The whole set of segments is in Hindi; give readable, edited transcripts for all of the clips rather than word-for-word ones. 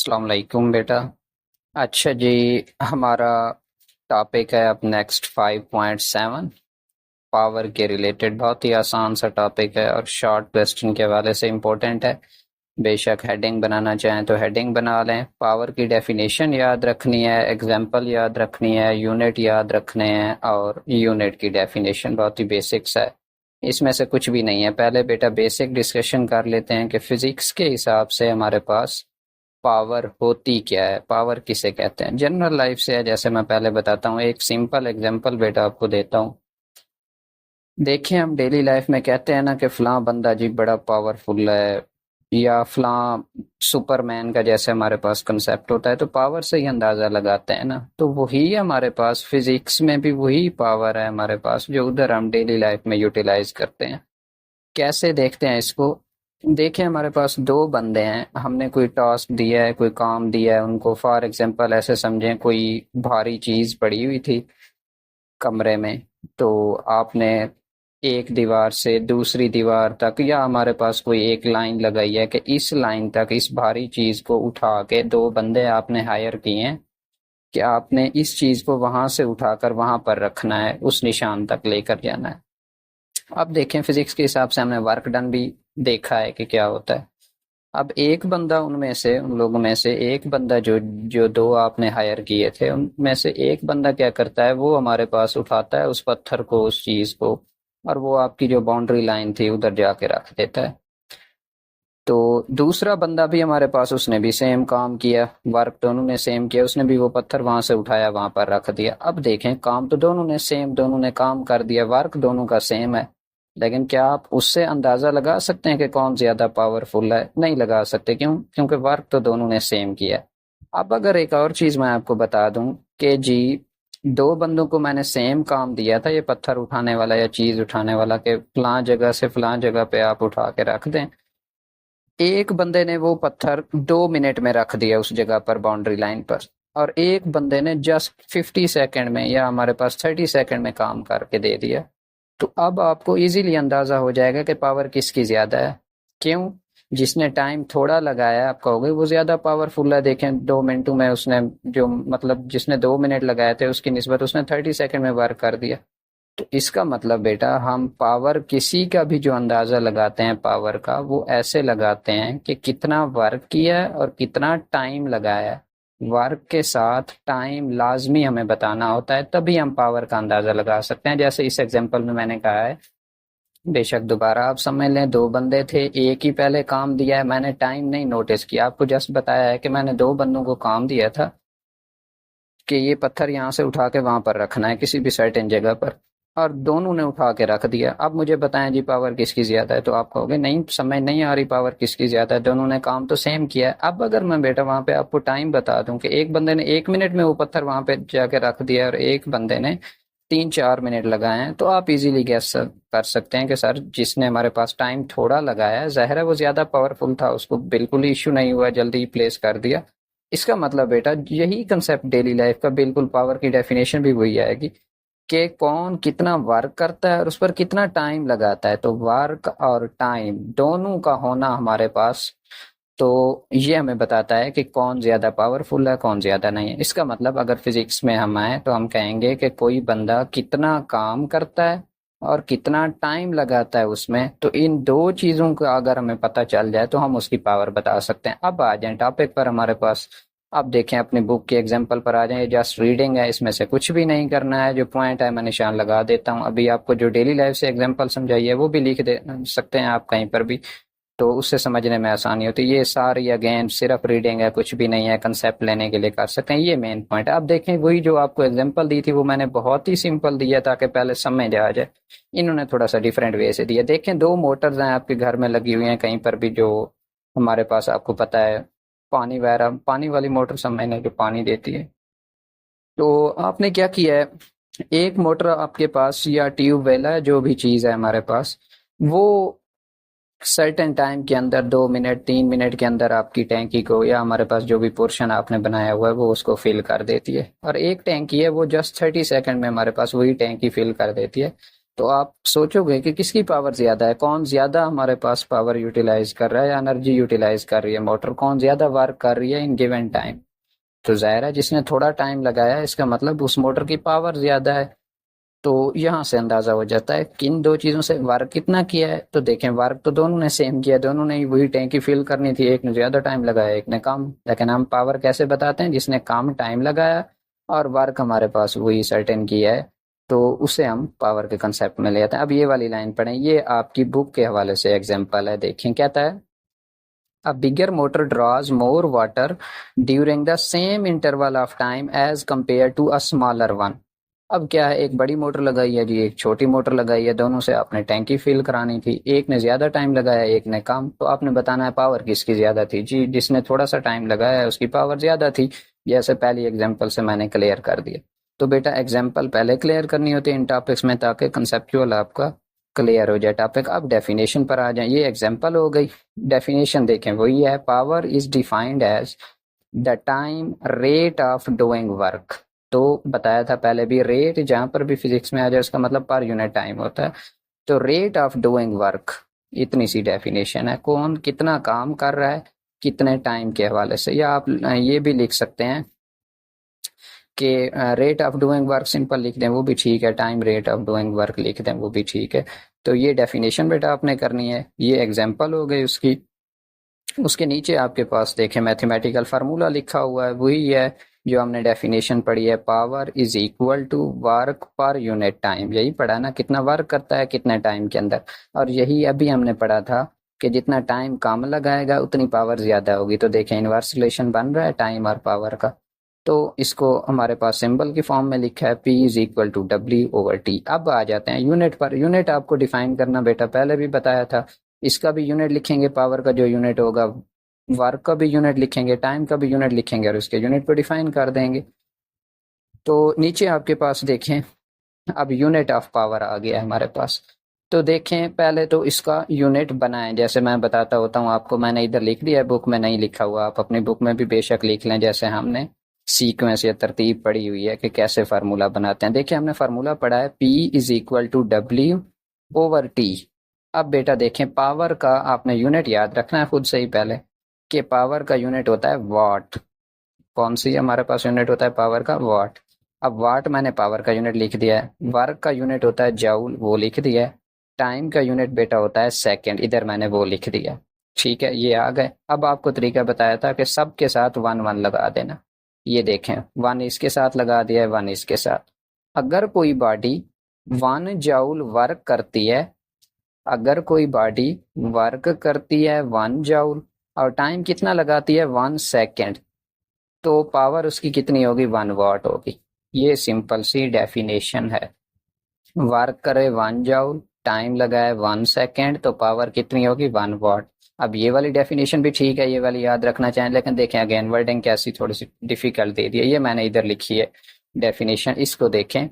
अस्सलाम वालेकुम बेटा। अच्छा जी, हमारा टॉपिक है अब नेक्स्ट 5.7 पावर के रिलेटेड। बहुत ही आसान सा टॉपिक है और शॉर्ट क्वेश्चन के हवाले से इम्पोर्टेंट है। बेशक हेडिंग बनाना चाहें तो हेडिंग बना लें। पावर की डेफिनेशन याद रखनी है, एग्जाम्पल याद रखनी है, यूनिट याद रखने हैं और यूनिट की डेफिनेशन बहुत ही बेसिक्स है। इसमें से कुछ भी नहीं है। पहले बेटा बेसिक डिस्कशन कर लेते हैं कि फिजिक्स के हिसाब से हमारे पास पावर होती क्या है, पावर किसे कहते हैं। जनरल लाइफ से है, जैसे मैं पहले बताता हूँ। एक सिंपल एग्जांपल बेटा आपको देता हूँ। देखिए, हम डेली लाइफ में कहते हैं ना कि फलां बंदा जी बड़ा पावरफुल है, या फलां सुपरमैन का जैसे हमारे पास कंसेप्ट होता है, तो पावर से ही अंदाजा लगाते हैं ना। तो वही हमारे पास फिजिक्स में भी वही पावर है हमारे पास, जो उधर हम डेली लाइफ में यूटिलाइज करते हैं। कैसे देखते हैं इसको। देखिए, हमारे पास दो बंदे हैं, हमने कोई टास्क दिया है, कोई काम दिया है उनको। फॉर एग्जांपल ऐसे समझें, कोई भारी चीज पड़ी हुई थी कमरे में, तो आपने एक दीवार से दूसरी दीवार तक, या हमारे पास कोई एक लाइन लगाई है कि इस लाइन तक इस भारी चीज को उठा के, दो बंदे आपने हायर किए हैं कि आपने इस चीज को वहां से उठाकर वहां पर रखना है, उस निशान तक लेकर जाना है। अब देखें, फिजिक्स के हिसाब से हमने वर्क डन भी देखा है कि क्या होता है। अब एक बंदा उनमें से, उन लोगों में से एक बंदा, जो जो दो आपने हायर किए थे उनमें से एक बंदा क्या करता है, वो हमारे पास उठाता है उस पत्थर को, उस चीज को, और वो आपकी जो बाउंड्री लाइन थी उधर जाके रख देता है। तो दूसरा बंदा भी हमारे पास, उसने भी सेम काम किया, वर्क दोनों ने सेम किया, उसने भी वो पत्थर वहां से उठाया वहां पर रख दिया। अब देखें, काम तो दोनों ने सेम, दोनों ने काम कर दिया, वर्क दोनों का सेम है, लेकिन क्या आप उससे अंदाजा लगा सकते हैं कि कौन ज्यादा पावरफुल है? नहीं लगा सकते। क्यों? क्योंकि वर्क तो दोनों ने सेम किया। अब अगर एक और चीज मैं आपको बता दूं कि जी, दो बंदों को मैंने सेम काम दिया था, ये पत्थर उठाने वाला या चीज उठाने वाला, के फलां जगह से फलां जगह पे आप उठा के रख दें। एक बंदे ने वो पत्थर 2 मिनट में रख दिया उस जगह पर, बाउंड्री लाइन पर, और एक बंदे ने जस्ट 50 सेकेंड में, या हमारे पास 30 सेकेंड में काम करके दे दिया। तो अब आपको इजीली अंदाजा हो जाएगा कि पावर किसकी ज्यादा है। क्यों? जिसने टाइम थोड़ा लगाया, आप कहोगे वो ज्यादा पावरफुल है। देखें, 2 मिनटों में उसने, जो मतलब जिसने 2 मिनट लगाए थे उसकी निस्बत उसने 30 सेकेंड में वर्क कर दिया। तो इसका मतलब बेटा, हम पावर किसी का भी जो अंदाजा लगाते हैं पावर का, वो ऐसे लगाते हैं कि कितना वर्क किया है और कितना टाइम लगाया है। वर्क के साथ टाइम लाजमी हमें बताना होता है, तभी हम पावर का अंदाजा लगा सकते हैं। जैसे इस एग्जांपल में मैंने कहा है, बेशक दोबारा आप समझ लें, दो बंदे थे, एक ही पहले काम दिया है, मैंने टाइम नहीं नोटिस किया, आपको जस्ट बताया है कि मैंने दो बंदों को काम दिया था कि ये पत्थर यहाँ से उठा के वहां पर रखना है किसी भी सर्टेन जगह पर, और दोनों ने उठा के रख दिया। अब मुझे बताएं जी, पावर किसकी ज्यादा है? तो आप कहोगे नहीं, समझ नहीं आ रही पावर किसकी ज्यादा है, दोनों ने काम तो सेम किया है। अब अगर मैं बेटा वहां पे आपको टाइम बता दूं कि एक बंदे ने 1 मिनट में वो पत्थर वहां पे जाके रख दिया और एक बंदे ने 3-4 मिनट लगाए हैं, तो आप इजीली गैस कर सकते हैं कि सर, जिसने हमारे पास टाइम थोड़ा लगाया है, जाहिर है वो ज्यादा पावरफुल था, उसको बिल्कुल इश्यू नहीं हुआ, जल्दी ही प्लेस कर दिया। इसका मतलब बेटा, यही कंसेप्ट डेली लाइफ का, बिल्कुल पावर की डेफिनेशन भी वही आएगी कि कौन कितना वर्क करता है और उस पर कितना टाइम लगाता है। तो वर्क और टाइम दोनों का होना हमारे पास, तो ये हमें बताता है कि कौन ज्यादा पावरफुल है, कौन ज्यादा नहीं है। इसका मतलब अगर फिजिक्स में हम आए तो हम कहेंगे कि कोई बंदा कितना काम करता है और कितना टाइम लगाता है उसमें, तो इन दो चीजों का अगर हमें पता चल जाए तो हम उसकी पावर बता सकते हैं। अब आ जाए टॉपिक पर हमारे पास। अब देखें, अपनी बुक के एग्जाम्पल पर आ जाए। जस्ट रीडिंग है, इसमें से कुछ भी नहीं करना है, जो पॉइंट है मैं निशान लगा देता हूँ। अभी आपको जो डेली लाइफ से एग्जाम्पल समझाइए वो भी लिख दे सकते हैं आप कहीं पर भी, तो उससे समझने में आसानी होती है। ये सारी अगेन सिर्फ रीडिंग है, कुछ भी नहीं है, कंसेप्ट लेने के लिए कर सकते हैं। ये मेन पॉइंट है। अब देखें, वही जो आपको एग्जांपल दी थी वो मैंने बहुत ही सिंपल दिया ताकि पहले समझ आ जाए। इन्होंने थोड़ा सा डिफरेंट वे से दिया। देखें, दो मोटर्स हैं आपके घर में लगी हुई हैं कहीं पर भी, जो हमारे पास आपको पता है पानी वगैरह, पानी वाली मोटर समझने, जो पानी देती है। तो आपने क्या किया है, एक मोटर आपके पास या ट्यूबवेल है, जो भी चीज़ है हमारे पास, वो सर्टेन टाइम के अंदर, 2 मिनट 3 मिनट के अंदर आपकी टैंकी को, या हमारे पास जो भी पोर्शन आपने बनाया हुआ है वो उसको फिल कर देती है। और एक टैंकी है वो जस्ट 30 सेकंड में हमारे पास वही टैंकी फिल कर देती है। तो आप सोचोगे कि किसकी पावर ज्यादा है, कौन ज्यादा हमारे पास पावर यूटिलाइज कर रहा है या एनर्जी यूटिलाइज कर रही है, मोटर कौन ज्यादा वर्क कर रही है इन गिवन टाइम। तो जाहिर है जिसने थोड़ा टाइम लगाया है इसका मतलब उस मोटर की पावर ज्यादा है। तो यहाँ से अंदाजा हो जाता है किन दो चीजों से वर्क कितना किया है। तो देखें वर्क तो दोनों ने सेम किया, दोनों ने ही वही टैंकी फिल करनी थी, एक ने ज्यादा टाइम लगाया एक ने कम, लेकिन हम पावर कैसे बताते हैं, जिसने कम टाइम लगाया और वर्क हमारे पास वही सर्टेन किया है तो उसे हम पावर के कंसेप्ट में ले आते हैं। अब ये वाली लाइन पढ़ें, ये आपकी बुक के हवाले से एग्जाम्पल है, देखें कहता है A bigger motor draws more water during the same interval of time as compared to a smaller one। अब क्या है, एक बड़ी मोटर लगाई है जी, एक छोटी मोटर लगाई है, दोनों से आपने टैंकी फिल करानी थी, एक ने ज्यादा टाइम लगाया एक ने कम, तो आपने बताना है पावर किसकी ज्यादा थी। जी जिसने थोड़ा सा टाइम लगाया है उसकी पावर ज्यादा थी, जैसे पहली एग्जांपल से मैंने क्लियर कर दिया। तो बेटा एग्जांपल पहले क्लियर करनी होती है इन टॉपिक्स में ताकि कंसेप्चुअल आपका क्लियर हो जाए टॉपिक। अब डेफिनेशन पर आ जाए, ये एग्जांपल हो गई। डेफिनेशन देखें वही है, power is defined as the time rate of doing work. तो बताया था पहले भी, रेट जहां पर भी फिजिक्स में आ जाए उसका मतलब पर यूनिट टाइम होता है। तो रेट ऑफ डूइंग वर्क, इतनी सी डेफिनेशन है, कौन कितना काम कर रहा है कितने टाइम के हवाले से। या आप ये भी लिख सकते हैं कि rate of doing work simple लिख दें वो भी ठीक है, time rate of doing work लिख दें वो भी ठीक है। तो ये डेफिनेशन बेटा आपने करनी है, ये एग्जांपल हो गई उसकी। उसके नीचे आपके पास देखें मैथमेटिकल फार्मूला लिखा हुआ है, वही है जो हमने डेफिनेशन पढ़ी है, power is equal to work per unit time. यही पढ़ा ना, कितना वर्क करता है कितने टाइम के अंदर। और यही अभी हमने पढ़ा था कि जितना टाइम कम लगाएगा उतनी पावर ज्यादा होगी। तो देखें इनवर्स रिलेशन बन रहा है टाइम और पावर का। तो इसको हमारे पास सिंबल की फॉर्म में लिखा है, P is equal to W/T। अब आ जाते हैं यूनिट पर। यूनिट आपको डिफाइन करना बेटा पहले भी बताया था, इसका भी यूनिट लिखेंगे, पावर का जो यूनिट होगा, वर्क का भी यूनिट लिखेंगे, टाइम का भी यूनिट लिखेंगे और उसके यूनिट को डिफाइन कर देंगे। तो नीचे आपके पास देखें, अब यूनिट ऑफ पावर आ गया है हमारे पास। तो देखें पहले तो इसका यूनिट बनाएं, जैसे मैं बताता होता हूँ आपको, मैंने इधर लिख दिया है, बुक में नहीं लिखा हुआ, आप अपनी बुक में भी बेशक लिख लें, जैसे हमने सीक्वेंस या तरतीब पड़ी हुई है कि कैसे फार्मूला बनाते हैं। देखिए हमने फार्मूला पढ़ा है P is equal to W/T। अब बेटा देखें पावर का आपने यूनिट याद रखना है खुद से ही पहले, कि पावर का यूनिट होता है वाट। कौन सी हमारे पास यूनिट होता है पावर का? वाट। अब वाट मैंने पावर का यूनिट लिख दिया है, वर्क का यूनिट होता है जूल, वो लिख दिया है, टाइम का यूनिट बेटा होता है सेकंड, इधर मैंने वो लिख दिया। ठीक है ये आ गए। अब आपको तरीका बताया था कि सब के साथ 1 1 लगा देना। ये देखें 1 इसके साथ लगा दिया है, 1 इसके साथ। अगर कोई बॉडी 1 जूल वर्क करती है, अगर कोई बॉडी वर्क करती है 1 जूल और टाइम कितना लगाती है 1 सेकेंड, तो पावर उसकी कितनी होगी? 1 वाट होगी। ये सिंपल सी डेफिनेशन है। वर्क करे 1 जूल, टाइम लगाए 1 सेकेंड, तो पावर कितनी होगी? 1 वाट। अब ये वाली डेफिनेशन भी ठीक है, ये वाली याद रखना चाहें, लेकिन देखें अगेन वर्डिंग कैसी थोड़ी सी डिफिकल्ट दे दी है। ये मैंने इधर लिखी है डेफिनेशन, इसको देखें,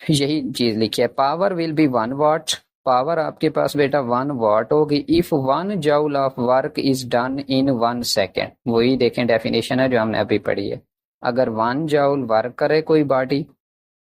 यही चीज लिखी है, पावर विल बी 1 वाट। पावर आपके पास बेटा 1 वाट होगी if 1 joule of work is done in 1 second. वही देखें डेफिनेशन है जो हमने अभी पढ़ी है। अगर 1 जूल वर्क करे कोई बॉडी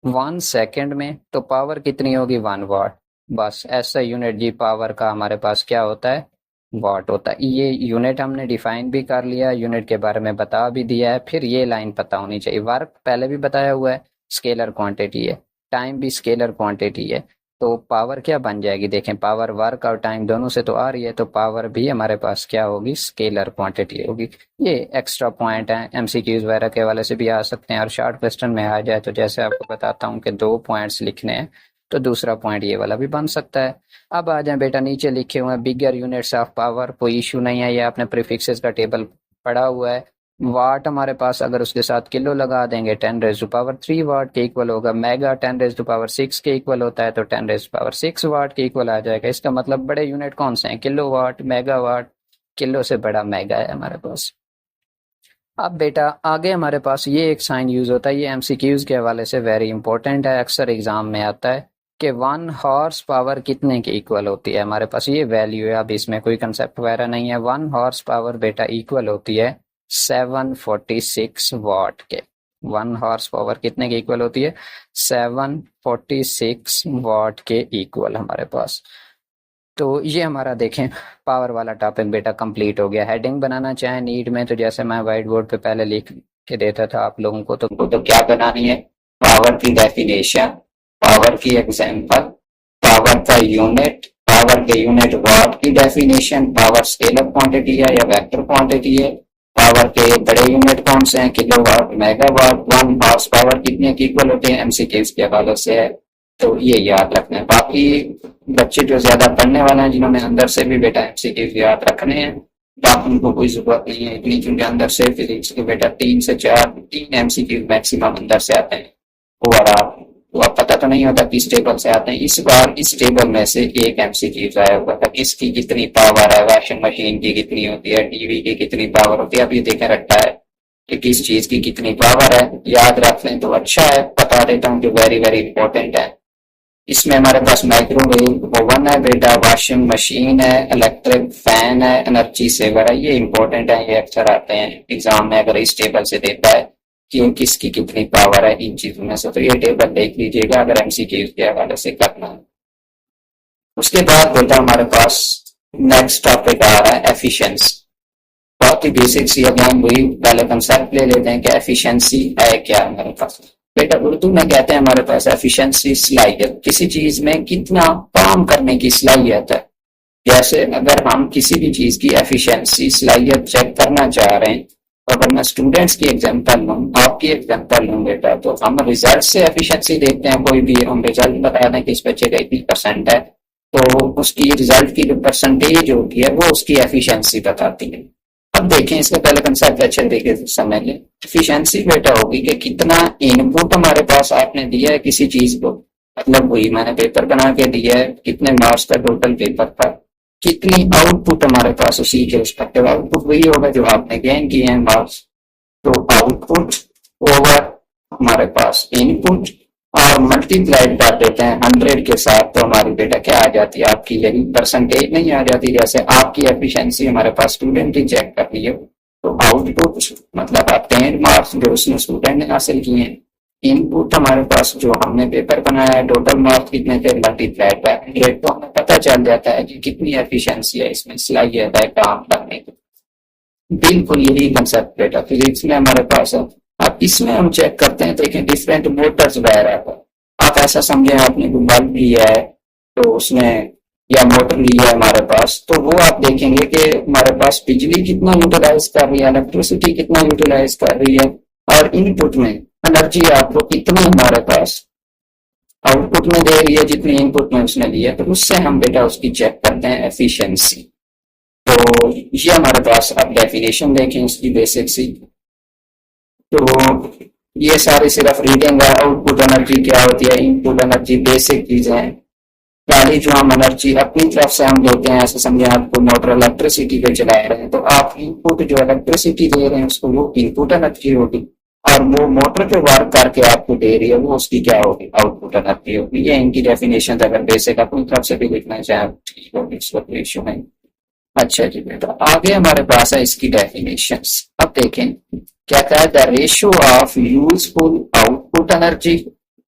1 सेकेंड में, तो पावर कितनी होगी? 1 वाट। बस ऐसा यूनिट जी पावर का हमारे पास क्या होता है? वाट होता है। ये यूनिट हमने डिफाइन भी कर लिया, यूनिट के बारे में बता भी दिया है। फिर ये लाइन पता होनी चाहिए, वर्क पहले भी बताया हुआ है स्केलर क्वांटिटी है, टाइम भी स्केलर क्वांटिटी है, तो पावर क्या बन जाएगी? देखें पावर वर्क और टाइम दोनों से तो आ रही है, तो पावर भी हमारे पास क्या होगी? स्केलर क्वांटिटी होगी। ये एक्स्ट्रा पॉइंट है, एमसीक्यूज वगैरह के वाले से भी आ सकते हैं, और शॉर्ट क्वेश्चन में आ जाए तो जैसे आपको बताता हूँ कि 2 पॉइंट्स लिखने हैं, तो दूसरा पॉइंट ये वाला भी बन सकता है। अब आ जाए बेटा, नीचे लिखे हुए हैं बिगर यूनिट्स ऑफ पावर, कोई इशू नहीं है, ये आपने प्रीफिक्सेस का टेबल पढ़ा हुआ है। वाट हमारे पास अगर उसके साथ किलो लगा देंगे 10⁻³ वाट के इक्वल होगा। मेगा 10⁻6 के इक्वल होता है, तो 10⁻6 वाट के इक्वल आ जाएगा। इसका मतलब बड़े यूनिट कौन से हैं? Kilowatt, megawatt. Kilo से बड़ा मेगा है हमारे पास। अब बेटा आगे हमारे पास ये एक साइन यूज होता है, ये एमसीक्यूज के हवाले से वेरी इंपॉर्टेंट है, अक्सर एग्जाम में आता है कि 1 हॉर्स पावर कितने के इक्वल होती है। हमारे पास ये वैल्यू है, अब इसमें कोई कंसेप्ट वगैरह नहीं है। 1 हॉर्स पावर बेटा इक्वल होती है 746 वाट के। 1 हॉर्स पावर कितने की इक्वल होती है? 746 वाट के इक्वल हमारे पास। तो ये हमारा देखें पावर वाला टॉपिक बेटा कंप्लीट हो गया। हेडिंग बनाना चाहे नीट में तो जैसे मैं व्हाइट बोर्ड पे पहले लिख के देता था आप लोगों को, तो क्या बनानी है? पावर की डेफिनेशन, पावर की एग्जांपल, पावर का यूनिट, पावर के यूनिट वाट की डेफिनेशन, पावर स्केलर क्वांटिटी है या वेक्टर क्वांटिटी है, पावर के बड़े यूनिट कौन से हैं, किलोवाट, मेगावाट, 1 हॉर्स पावर कितने की इक्वल होते हैं, एमसीक्यूज के हवाले से है। तो ये याद रखना है। बाकी बच्चे जो ज्यादा पढ़ने वाले हैं, जिन्होंने अंदर से भी बेटा एमसीक्यूज याद रखने हैं, बाकी उनको कोई जरूरत नहीं है इतनी, क्योंकि अंदर से फिजिक्स के बेटा 3 एमसीक्यूज मैक्सिमम अंदर से आते हैं। वो आप पता तो नहीं होता किस टेबल से आते हैं। इस बार इस टेबल में से एक एमसीक्यूज आया हुआ था, इसकी कितनी पावर है, वॉशिंग मशीन की कितनी होती है, टीवी की कितनी पावर होती है। अब ये देखे रखा है कि किस चीज की कितनी पावर है, याद रख लें तो अच्छा है। बता देता हूँ जो वेरी वेरी इंपॉर्टेंट है। इसमें हमारे पास माइक्रोवेव ओवन है बेटा, वॉशिंग मशीन है, इलेक्ट्रिक फैन है, एनर्जी सेवर है। ये इंपॉर्टेंट है, ये अक्सर आते हैं एग्जाम में। अगर इस टेबल से देता है कि किसकी कितनी पावर है इन चीजों में से, तो ये टेबल देख लीजिएगा अगर एमसीक्यू के हवाले से करना है। उसके बाद बेटा हमारे पास नेक्स्ट टॉपिक आ रहा है एफिशिएंसी। बहुत ही बेसिक सी अगेन वही पहले कंसेप्ट ले लेते हैं कि एफिशिएंसी है क्या हमारे पास। बेटा उर्दू में कहते हैं हमारे पास एफिशिएंसी सलाहियत, किसी चीज में कितना काम करने की सलाहियत है। जैसे अगर हम किसी भी चीज की एफिशिएंसी सलाहियत चेक करना चाह रहे हैं, तो अगर मैं स्टूडेंट्स की एग्जांपल लूँ, आपकी एग्जांपल लूँ बेटा, तो हम रिजल्ट से एफिशिएंसी देखते हैं। कोई भी हम रिजल्ट बता दें कि इस बच्चे का इतनी परसेंट है, तो उसकी रिजल्ट की जो परसेंटेज होती है वो उसकी एफिशिएंसी बताती है। अब देखें, इसके पहले कंसेप्ट अच्छे तरीके से समझ लें। एफिशिएंसी बेटा होगी कि कितना इनपुट हमारे पास आपने दिया है किसी चीज को, मतलब वही मैंने पेपर बना के दिया है, कितने मार्क्स का टोटल पेपर था, कितनी आउटपुट हमारे पास उसी के रिस्पेक्टिव आउटपुट वही होगा जो आपने गेन किए हैं मार्क्स। तो आउटपुट ओवर हमारे पास इनपुट और मल्टीप्लाइड कर देते हैं 100 के साथ, तो हमारी बेटा क्या आ जाती है, आपकी यही परसेंटेज नहीं आ जाती। जैसे आपकी एफिशिएंसी हमारे पास स्टूडेंट की चेक कर ली है, तो आउटपुट मतलब आप 10 मार्क्स जो उसने स्टूडेंट ने हासिल किए हैं, इनपुट हमारे पास जो हमने पेपर बनाया है टोटल मार्क्स कितने थे मल्टीप्लाइड बाय 100, तो हमें पता चल जाता है कि कितनी एफिशिएंसी है इसमें सलाहियत है काम करने की। बिल्कुल यही कंसेप्ट बेटा फिजिक्स में हमारे पास है। अब इसमें हम चेक करते हैं, देखें डिफरेंट मोटर्स वगैरह पर। आप ऐसा समझे आपने कोई बल्ब लिया है तो उसमें या मोटर लिया है हमारे पास, तो वो आप देखेंगे कि हमारे पास बिजली कितना यूटिलाइज कर रही है, इलेक्ट्रिसिटी कितना यूटिलाइज कर रही है, और इनपुट में एनर्जी आपको कितना हमारे पास आउटपुट में दे रही है जितनी इनपुट में उसने दी है। तो उससे हम बेटा उसकी चेक करते हैं एफिशिएंसी। तो ये हमारे पास अब डेफिनेशन देखें इसकी बेसिक सी। तो ये सारी सिर्फ रीडिंग है। आउटपुट एनर्जी क्या होती है, इनपुट एनर्जी, बेसिक चीजें हैं। पहली जो हम एनर्जी अपनी तरफ से हम देते हैं, ऐसे समझे आपको मोटर इलेक्ट्रिसिटी पे चला रहे हैं, तो आप इनपुट जो इलेक्ट्रिसिटी दे रहे हैं उसको वो इनपुट एनर्जी होगी, और वो मोटर जो वर्क करके आपको दे रही है वो उसकी क्या होगी, आउटपुट एनर्जी होगी। ये इनकी डेफिनेशन अगर बेसिक अपनी तरफ से भी लिखना चाहे ठीक होगी, इसको इश्यू नहीं। अच्छा जी बेटा आगे हमारे पास है इसकी डेफिनेशंस। अब देखें क्या कहा है, the ratio of useful output energy.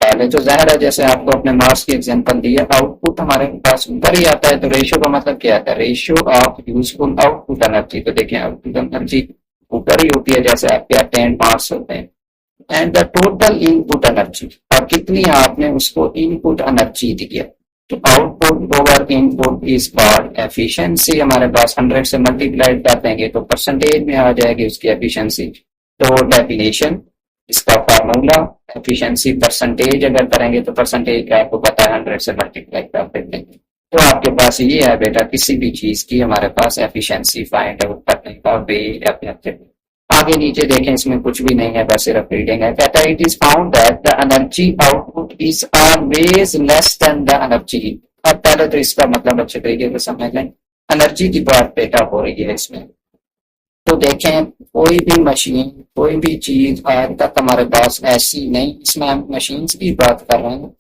पहले तो जाहिर है जैसे आपको अपने मार्क्स की एग्जांपल दी है, आउटपुट हमारे पास ऊपर ही आता है, तो रेशियो का मतलब क्या है, ratio of useful output energy. तो देखें आउटपुट एनर्जी ऊपर ही होती है जैसे आपके 10 मार्क्स होते हैं, and the total input energy, और कितनी आपने उसको इनपुट एनर्जी दी है। तो output over input is called efficiency. हमारे पास 100 से मल्टीप्लाइड कर देंगे तो परसेंटेज में आ जाएगी उसकी एफिशिएंसी। तो डेफिनेशन इसका फार्मूला एफिशिएंसी परसेंटेज अगर करेंगे तो परसेंटेज का आपको पता है 100 से मल्टीप्लाई कर देते हैं। तो आपके पास ये है बेटा किसी भी चीज की हमारे पास एफिशिएंसी फाइंड आउट करने का वे। आगे नीचे देखें इसमें कुछ भी नहीं है, बस सिर्फ रीडिंग है। कहता है it is found that the energy output is always less than the energy. अब पहले तो इसका मतलब अच्छे तरीके से समझ लें, एनर्जी की बात बेटा हो रही है इसमें। तो देखें कोई भी मशीन कोई भी चीज आज तक हमारे पास ऐसी नहीं, इसमें हम मशीन की बात कर रहे हैं,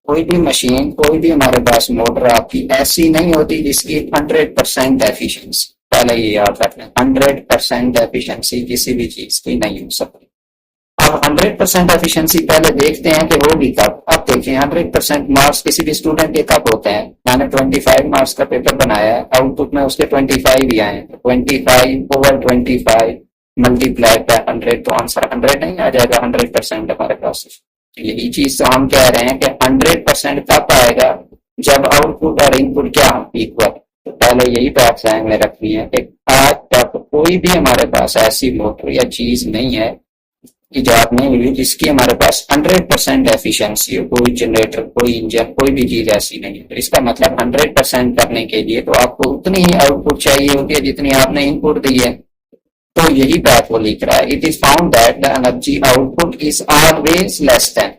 कोई भी मशीन कोई भी हमारे पास मोटर आपकी ऐसी नहीं होती जिसकी 100% एफिशिएंसी, पहले ये याद रखना 100% एफिशिएंसी किसी भी चीज की नहीं हो सकती। अब अब 100% एफिशिएंसी पहले देखते हैं कि होगी कब। अब देखिए 100% मार्क्स किसी भी स्टूडेंट के कब होते हैं। मैंने 25 मार्क्स का पेपर बनाया है, आउटपुट में उसके 25 ही आए, 25/25 मल्टीप्लाइड बाय 100, तो आंसर 100 नहीं आ जाएगा 100% हमारे पास। यही चीज तो हम कह रहे हैं कि 100% तब आएगा जब आउटपुट और इनपुट क्या इक्वल। तो पहले यही बात ध्यान में रखनी है कि आज तक कोई भी हमारे पास ऐसी मोटर या चीज नहीं है, इजाद नहीं हुई जिसकी हमारे पास 100% एफिशिएंसी हो। कोई जनरेटर, कोई इंजन, कोई भी चीज ऐसी नहीं है। तो इसका मतलब 100% करने के लिए तो आपको उतनी ही आउटपुट चाहिए होती है जितनी आपने इनपुट दी है। तो यही बात वो लिख रहा है, it is found that the energy output is always less than,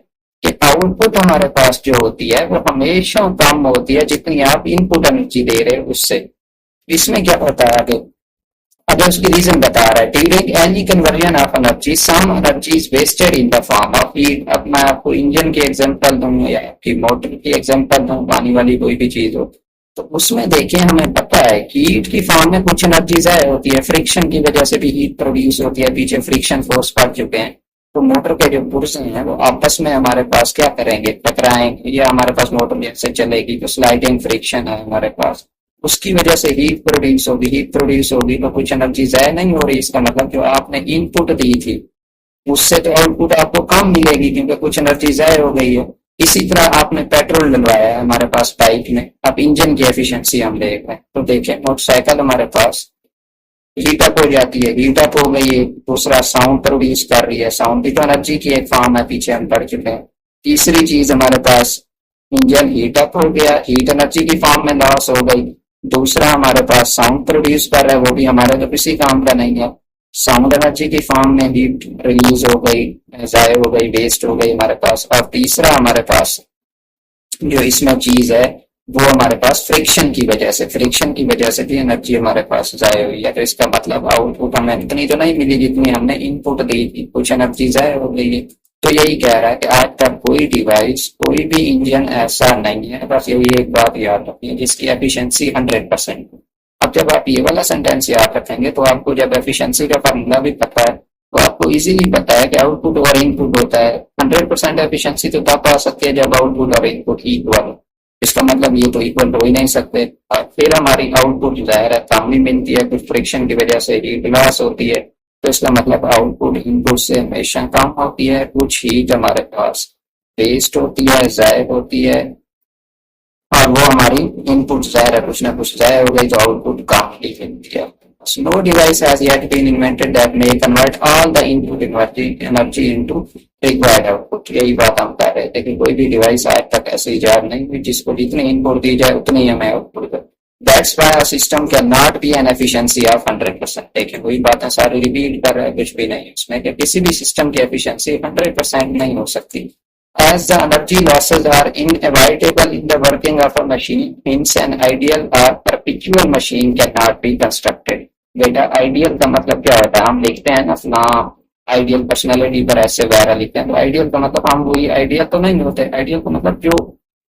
कि आउटपुट हमारे पास जो होती है वो हमेशा कम होती है जितनी आप इनपुट एनर्जी दे रहे हो उससे। इसमें क्या होता है आगे, अगर उसकी रीजन बता रहा है, during any conversion of energy some energy is wasted in the form of heat. अब मैं आपको इंजन की एग्जांपल दूं या आपकी मोटर की एग्जांपल दूं, पानी वाली कोई भी चीज हो, तो उसमें देखिए हमें पता है कि हीट की फॉर्म में कुछ एनर्जी जाया होती है, फ्रिक्शन की वजह से भी हीट प्रोड्यूस होती है। पीछे फ्रिक्शन फोर्स पढ़ चुके हैं। तो मोटर के जो पुर्जे हैं वो आपस में हमारे पास क्या करेंगे, टकराएंगे, या हमारे पास मोटर जैसे चलेगी तो स्लाइडिंग फ्रिक्शन है हमारे पास, उसकी वजह से हीट प्रोड्यूस होगी। हीट प्रोड्यूस होगी तो कुछ एनर्जी जाया नहीं हो रही। इसका मतलब जो आपने इनपुट दी थी उससे तो आउटपुट आपको कम मिलेगी क्योंकि कुछ एनर्जी जाया हो गई है। इसी तरह आपने पेट्रोल डलवाया है हमारे पास बाइक में, अब इंजन की एफिशिएंसी हम देख रहे हैं। तो देखें मोटरसाइकिल हमारे पास हीटअप हो जाती है, हीटअप हो गई है। दूसरा साउंड प्रोड्यूस कर रही है, साउंड भी तो एनर्जी की एक फॉर्म है, पीछे हम पढ़ चुके हैं। तीसरी चीज हमारे पास इंजन हीटअप हो गया, हीट एनर्जी की फॉर्म में लॉस हो गई। दूसरा हमारे पास साउंड प्रोड्यूस कर रहा है, वो भी हमारे तो किसी काम का नहीं है, साउंड एनर्जी की फॉर्म में हीट रिलीज हो गई, जाया हो गई, वेस्ट हो गई हमारे पास। और तीसरा हमारे पास जो इसमें चीज है वो हमारे पास फ्रिक्शन की वजह से, फ्रिक्शन की वजह से भी एनर्जी हमारे पास जाया हुई है। तो इसका मतलब आउटपुट हमें इतनी तो नहीं मिली जितनी हमने इनपुट दी थी, कुछ एनर्जी जाया हो गई है। तो यही कह रहा है कि आज तक कोई डिवाइस, कोई भी इंजन ऐसा नहीं है, बस यही एक बात याद रखिए, जिसकी एफिशिएंसी 100%। अब जब आप ये वाला सेंटेंस याद रखेंगे तो आपको जब एफिशिएंसी का फार्मूला भी पता है तो आपको इजीली पता है कि आउटपुट और इनपुट होता है। 100% एफिशिएंसी तो तब आ सकती है जब आउटपुट और इनपुट इक्वल हो। इसका मतलब ये तो इक्वल हो ही नहीं सकते। फिर हमारी आउटपुट जाहिर है कम भी मिलती है, कुछ फ्रिक्शन की वजह से हीट लॉस होती है, तो इसका मतलब आउटपुट इनपुट से हमेशा कम होती है। कुछ हीट हमारे पास वेस्ट होती है, जाया होती है, और वो हमारी इनपुट जाहिर है कुछ ना कुछ जाया हो गई तो आउटपुट कम ही मिलती है। No device has yet been invented that may convert all the input energy into required output। यही बात हम कह रहे थे कि कोई भी डिवाइस आज तक ऐसे इजाद नहीं हुई जिसको जितनी इनपुट दी जाए उतनी ही हमें output they. That's why a system cannot be an efficiency of 100%। देखिए वही बातें सारी रिपीट कर रहे हैं, कुछ भी नहीं उसमें कि किसी भी सिस्टम की एफिशिएंसी 100% नहीं हो सकती। As the energy losses are inevitable in the working of a machine, hence an ideal or perpetual machine cannot be constructed। बेटा आइडियल का मतलब क्या होता है, हम लिखते हैं ना फला आइडियल पर्सनैलिटी पर ऐसे वगैरह लिखते हैं, तो आइडियल का मतलब हम वही आइडियल तो नहीं होते। आइडियल का मतलब जो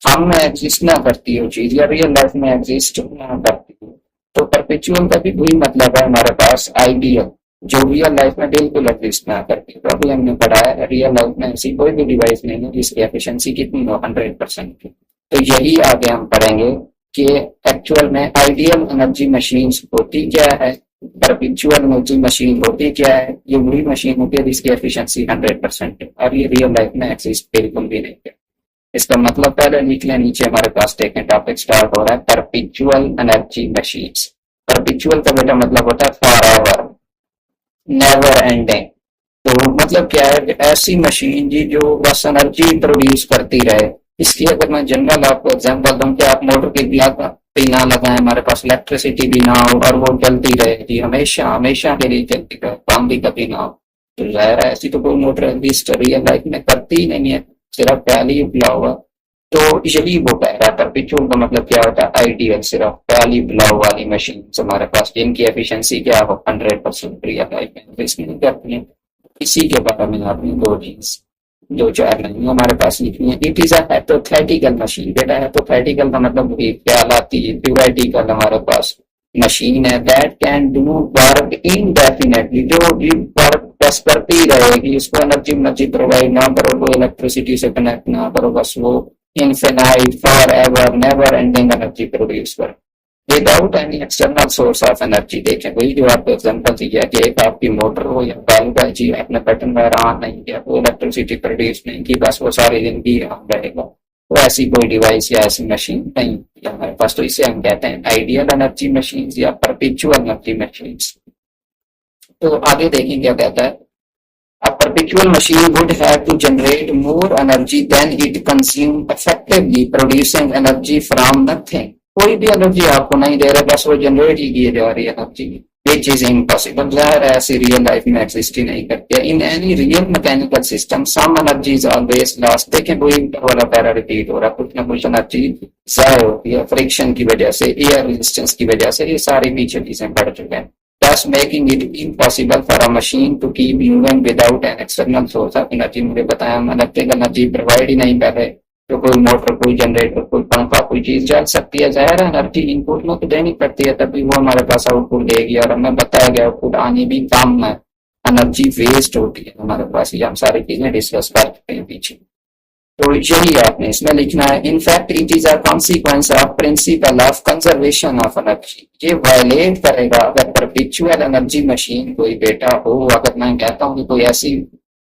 हम में एग्जिस्ट ना करती हो चीज या रियल लाइफ में एग्जिस्ट ना करती हो। तो परपेचुअल का भी वही मतलब है हमारे पास, आइडियल जो रियल लाइफ में बिल्कुल एग्जिस्ट ना करती। तो अभी हमने पढ़ा है रियल लाइफ में ऐसी कोई भी डिवाइस नहीं है जिसकी एफिशिएंसी कितनी हो 100% की। तो यही आगे हम पढ़ेंगे कि एक्चुअल में आइडियल एनर्जी मशीन होती क्या है, परपेचुअल एनर्जी मशीन होती क्या है। ये वही मशीन होती है जिसकी एफिशिएंसी 100% है, और ये रियल लाइफ में एक्सिस्ट बिल्कुल भी नहीं है। इसका मतलब पहले लिख लें, नीचे हमारे पास देखें टॉपिक स्टार्ट हो रहा है परपेचुअल एनर्जी मशीन्स। परपेचुअल का बेटा मतलब होता है फॉर एवर, नेवर एंडिंग। तो मतलब क्या है, ऐसी मशीन जी जो बस एनर्जी प्रोड्यूस करती रहे। इसकी अगर मैं जनरल आपको एग्जांपल दूं कि आप मोटर के ब्लॉक पे ना लगाएं, हमारे पास इलेक्ट्रिसिटी भी ना हो और वो चलती रहेगी हमेशा हमेशा के लिए चलती रहे, काम भी कभी ना हो, तो जाहिर है ऐसी तो कोई मोटर एग्जिस्ट रियल लाइफ में करती ही नहीं है, सिर्फ पहले ही बुला हुआ। तो यही वो कह रहा है परपेचुअल का मतलब क्या होता है, आइडियल सिर्फ पहली ब्लाव वाली मशीन हमारे पास जिनकी एफिशिएंसी क्या हो 100% रियल लाइफ में नहीं करती है। इसी के बारे में आपने दो चीज दो चार लाइन हमारे पास लिखनी है। It is hypothetical machine. बेटा हाइपोथेटिकल का मतलब ख्याल आती है, थ्योरेटिकल हमारे पास मशीन है that can do work indefinitely, जो वर्क बस करती रहेगी, उसको एनर्जी एनर्जी प्रोवाइड ना करो, वो इलेक्ट्रिसिटी से कनेक्ट ना करो, बस वो infinite forever never ending energy produce करो without any external source of energy. देखें वही जो आपको एग्जांपल दिया कि एक आपकी मोटर हो या बल्ब है जी, आपने बटन वगैरह ऑन नहीं किया, वो इलेक्ट्रिसिटी प्रोड्यूस नहीं की, बस वो सारी जिंदगी ऑन रहेगा। तो ऐसी कोई डिवाइस या ऐसी मशीन नहीं है हमारे पास, तो इसे हम कहते हैं आइडियल एनर्जी मशीन या परपेचुअल एनर्जी मशीन। तो आगे देखें क्या कहता है, A perpetual machine would have to generate more energy than it consumes effectively, producing energy from nothing. कोई भी एनर्जी आपको नहीं दे रहा, बस वो जनरेट ही किए जा रही है एनर्जी, विच इज इम्पॉसिबल। जाहिर है ऐसी रियल लाइफ में एग्जिस्ट ही नहीं करती है। In any real mechanical system some energy is always lost. देखें वही वाला पैरा रिपीट हो रहा है, कुछ ना कुछ एनर्जी जाया होती है फ्रिक्शन की वजह से, एयर रेजिस्टेंस की वजह से, ये सारी पीछे चीजें बढ़ चुके हैं, thus making it impossible for a machine to keep moving without an external source of energy। मुझे बताया हम इलेक्ट्रिक एनर्जी प्रोवाइड ही नहीं कर रहे, तो कोई मोटर, कोई जनरेटर, कोई पंखा, कोई चीज चल सकती है, जाहिर है एनर्जी इनपुट में तो देनी पड़ती है, तभी वो हमारे पास आउटपुट देगी। और हमें बताया गया आउटपुट आनी भी कम है, एनर्जी वेस्ट होती है हमारे पास, ये हम सारी चीजें डिस्कस कर चुके हैं पीछे। तो यही आपने इसमें लिखना है, in fact it is a consequence of principle of conservation of energy. ये वायलेट करेगा अगर परपेचुअल एनर्जी मशीन कोई बेटा हो। अगर मैं कहता हूँ कि कोई ऐसी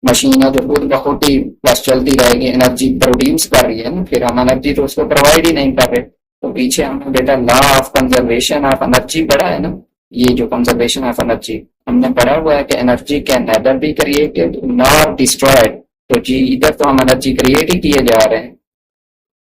मशीन है जो खुद बहुत ही बस चलती रहेगी, एनर्जी प्रोड्यूस कर रही है ना, फिर हम एनर्जी तो उसको प्रोवाइड ही नहीं कर रहे, तो पीछे हमने बेटा law of conservation of energy पढ़ा है ना, ये जो कंजर्वेशन ऑफ एनर्जी हमने पढ़ा हुआ है कि energy can neither be created nor destroyed. तो जी इधर तो हम एनर्जी क्रिएट ही किए जा रहे हैं,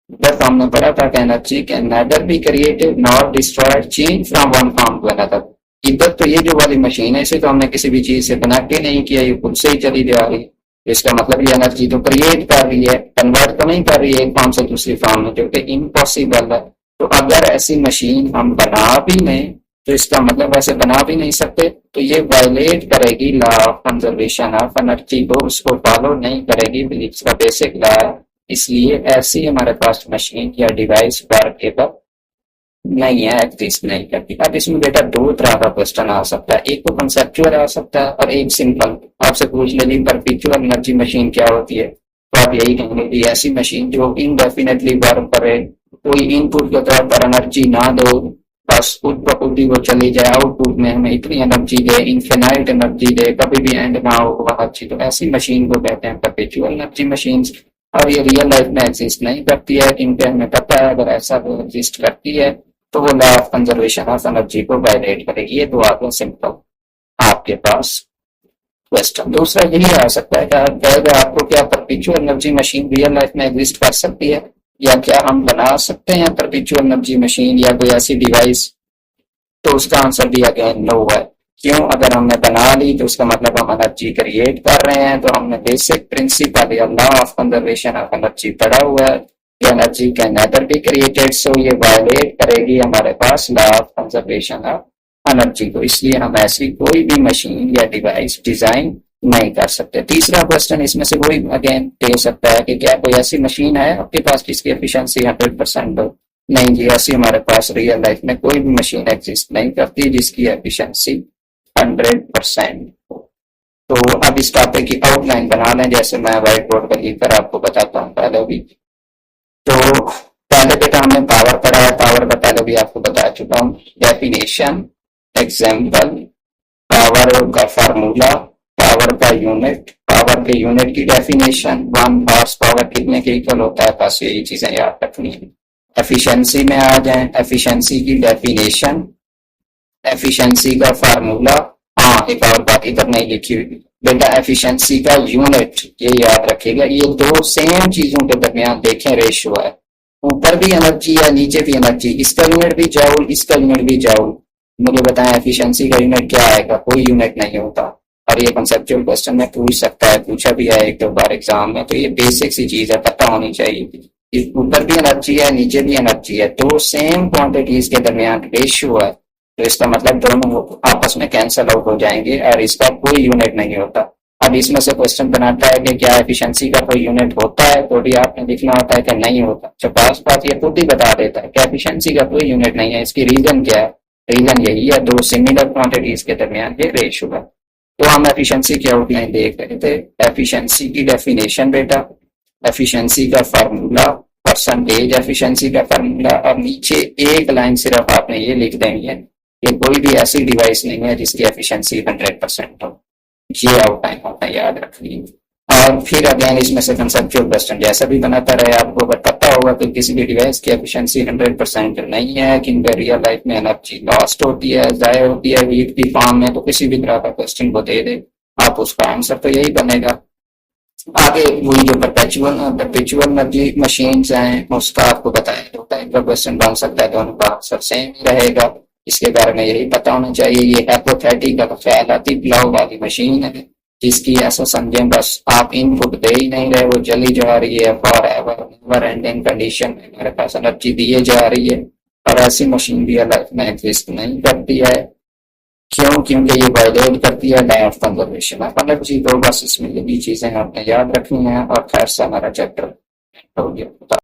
इधर तो हमने पढ़ा था कि energy can neither be created nor destroyed, change from one form to another. इधर तो ये जो वाली मशीन है इसे तो हमने किसी भी चीज से बना के नहीं किया, ये खुद से ही चली जा रही है, इसका मतलब ये एनर्जी तो क्रिएट कर रही है, कन्वर्ट तो नहीं कर रही है एक फॉर्म से दूसरी फॉर्म में, जो कि इम्पॉसिबल है। तो अगर ऐसी मशीन हम बना भी लें तो इसका मतलब ऐसे बना भी नहीं सकते, तो ये वायलेट करेगी law of conservation of energy को, उसको फॉलो नहीं करेगी, फिजिक्स का बेसिक लॉ है। इसलिए ऐसी हमारे पास मशीन या डिवाइस वर्केबल नहीं है, एग्जिस्ट नहीं करती। अब इसमें बेटा दो तरह का क्वेश्चन आ सकता है, एक तो कंसेप्चुअल आ सकता है और एक सिंपल। आपसे पूछ लेंगे परपेचुअल एनर्जी मशीन क्या होती है, तो आप यही कहेंगे कि ऐसी मशीन जो इनडेफिनेटली वर्क करे, कोई इनपुट के तौर पर एनर्जी ना दो, बस खुद ब खुद ही वो चली जाए, आउटपुट में हमें इतनी एनर्जी दे, इनफिनाइट एनर्जी दे, कभी भी एंड ना हो वो एनर्जी, तो ऐसी मशीन को कहते हैं परपेचुअल एनर्जी मशीन। और ये रियल लाइफ में एग्जिस्ट नहीं करती है, क्योंकि हमें पता है अगर ऐसा वो एग्जिस्ट करती है तो वो law of conservation of energy को वायलेट करेगी। ये तो आगे सिंपल आपके पास क्वेश्चन। दूसरा यही आ सकता है कि आपको क्या perpetual energy machine real life में एग्जिस्ट कर सकती है, या क्या हम बना सकते हैं परपेचुअल एनर्जी मशीन या कोई ऐसी डिवाइस, तो उसका आंसर दिया गया नो है। क्यों? अगर हमने बना ली तो उसका मतलब हम एनर्जी क्रिएट कर रहे हैं, तो हमने बेसिक प्रिंसिपल या law of conservation of energy पढ़ा हुआ है कि energy can neither be created, so ये वायलेट करेगी हमारे पास law of conservation of energy को, इसलिए हम ऐसी कोई भी मशीन या डिवाइस डिजाइन नहीं कर सकते। तीसरा क्वेश्चन इसमें से वही अगेन दे सकता है कि क्या कोई ऐसी मशीन है आपके पास जिसकी एफिशिएंसी 100% हो। नहीं जी, ऐसी हमारे पास रियल लाइफ में कोई भी मशीन एग्जिस्ट नहीं करती जिसकी एफिशिएंसी 100% हो। तो अब इस टॉपिक की आउटलाइन बना लें, जैसे मैं व्हाइट बोर्ड पर लिखकर आपको बताता हूँ पहले भी। तो पहले बेटा हमने पावर पढ़ा है, पावर का पहले भी आपको बता चुका हूँ। डेफिनेशन, एग्जाम्पल, पावर का फार्मूला, पावर का यूनिट, पावर के यूनिट की डेफिनेशन, 1 हॉर्स पावर कितने के इक्वल होता है, बस यही चीजें याद रखनी है। एफिशिएंसी में आ जाएं, एफिशिएंसी की डेफिनेशन, एफिशिएंसी का फार्मूला, हाँ एक और बात इधर नहीं लिखी हुई बेटा, एफिशिएंसी का यूनिट, ये याद रखिएगा। ये दो सेम चीजों के दरमियान देखें रेशियो है, ऊपर भी एनर्जी या नीचे भी एनर्जी, इसका यूनिट भी जाउल, इसका यूनिट भी जाउल। मुझे बताएं एफिशिएंसी का यूनिट क्या आएगा, कोई यूनिट नहीं होता। और ये कंसेप्चुअल क्वेश्चन में पूछ सकता है, पूछा भी है एक दो बार एग्जाम में, तो ये बेसिक सी चीज है, पता होनी चाहिए। ऊपर भी एनर्जी है, नीचे भी एनर्जी है, दो सेम क्वांटिटीज के दरमियान रेशियो है, तो इसका मतलब दोनों आपस में कैंसल आउट हो जाएंगे और इसका कोई यूनिट नहीं होता। अब इसमें से क्वेश्चन बनाता है कि क्या एफिशिएंसी का कोई यूनिट होता है, तो भी आपने लिखना होता है कि नहीं होता। अच्छा पास बात ये खुद ही बता देता है कि एफिशिएंसी का कोई यूनिट नहीं है। इसकी रीजन क्या है? रीजन यही है, दो सिमिलर क्वांटिटीज के दरमियान ये रेशियो है। तो हम एफिशिएंसी की आउटलाइन देख रहे थे। एफिशिएंसी की डेफिनेशन बेटा, एफिशिएंसी का फार्मूला, परसेंटेज एफिशिएंसी का फार्मूला, और नीचे एक लाइन सिर्फ आपने ये लिख देनी है कि कोई भी ऐसी डिवाइस नहीं है जिसकी एफिशिएंसी 100% हो। ये आउटलाइन आपने याद रखनी है। और फिर अगेन इसमें से कंसेप्चुअल क्वेश्चन जैसा भी बनाता रहे आपको, अगर पता होगा कि किसी भी डिवाइस की एफिशिएंसी 100% नहीं है, कि रियल लाइफ में एनर्जी लॉस्ट होती है, जाया होती है हीट की फॉर्म में, तो किसी भी तरह का क्वेश्चन को दे दे, आप उसका आंसर तो यही बनेगा। आगे वही जो परपेचुअल एनर्जी मशीन्स हैं उसका आपको बताया, दो टाइप का क्वेश्चन बन सकता है, दोनों का आंसर सेम ही रहेगा। इसके बारे में यही पता होना चाहिए। ये हाइपोथेटिकल ख्यालाती ब्लॉक वाली मशीन है जिसकी ऐसा समझें बस आप इनपुट दे ही नहीं रहे, वो चली जा रही है for ever never ending condition में हमारे पास एनर्जी दिए जा रही है। और ऐसी मशीन रियल लाइफ में एग्जिस्ट नहीं करती है। क्यों? क्योंकि ये वायलेट करती है law of conservation of energy. तो बस इसमें ये भी चीजें आपने याद रखनी है। और खैर से हमारा चैप्टर हो गया।